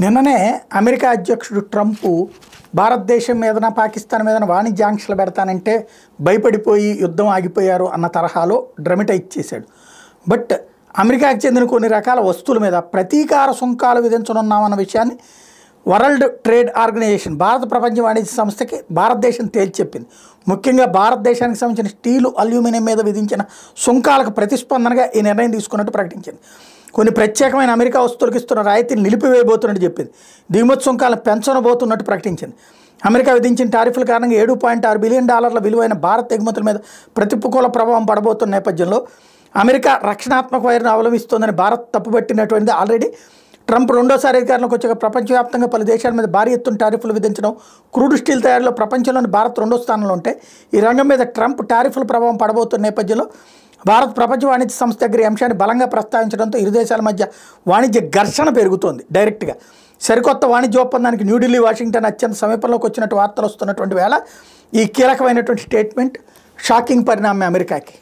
నిన్ననే అమెరికా అధ్యక్షుడు ట్రంప్ భారతదేశం మీదన పాకిస్తాన్ మీదన వాణిజ్య ఆంక్షలు పెడతానంటే భయపడిపోయి యుద్ధం ఆగిపోయారు అన్న తరహాలో డ్రమటైజ్ చేశాడు. బట్ అమెరికాకు చెందిన కొన్ని రకాల వస్తువుల మీద ప్రతీకార సుంకాలు విధించనున్నామన్న విషయాన్ని వరల్డ్ ట్రేడ్ ఆర్గనైజేషన్ భారత ప్రపంచ వాణిజ్య సంస్థకి భారతదేశం తేల్చెప్పింది. ముఖ్యంగా భారతదేశానికి సంబంధించిన స్టీలు, అల్యూమినియం మీద విధించిన సుంకాలకు ప్రతిస్పందనగా ఈ నిర్ణయం తీసుకున్నట్టు ప్రకటించింది. కొన్ని ప్రత్యేకమైన అమెరికా వస్తువులకు ఇస్తున్న రాయితీని నిలిపివేయబోతున్నట్టు చెప్పింది. దిగుమతి సుంకాలను పెంచనబోతున్నట్టు ప్రకటించింది. అమెరికా విధించిన టారిఫ్ల కారణంగా $7.6 బిలియన్ విలువైన భారత్ ఎగుమతుల మీద ప్రతికూల ప్రభావం పడబోతున్న నేపథ్యంలో అమెరికా రక్షణాత్మక వైరును అవలంబిస్తోందని భారత్ తప్పుపట్టినటువంటిది. ఆల్రెడీ ట్రంప్ రెండోసారి అధికారంలోకి వచ్చాక ప్రపంచవ్యాప్తంగా పలు దేశాల మీద భారీ ఎత్తున టారిఫ్లు విధించడం, క్రూడ్ స్టీల్ తయారీలో ప్రపంచంలోని భారత్ రెండో స్థానంలో ఉంటే ఈ రంగం మీద ట్రంప్ టారిఫ్ల ప్రభావం పడబోతున్న నేపథ్యంలో భారత్ ప్రపంచ వాణిజ్య సంస్థ దగ్గర ఈ అంశాన్ని బలంగా ప్రస్తావించడంతో ఇరు దేశాల మధ్య వాణిజ్య ఘర్షణ పెరుగుతోంది. డైరెక్ట్గా సరికొత్త వాణిజ్య ఒప్పందానికి న్యూఢిల్లీ, వాషింగ్టన్ అత్యంత సమీపంలోకి వచ్చినట్టు వార్తలు వస్తున్నటువంటి వేళ ఈ కీలకమైనటువంటి స్టేట్మెంట్ షాకింగ్ పరిణామం అమెరికాకి.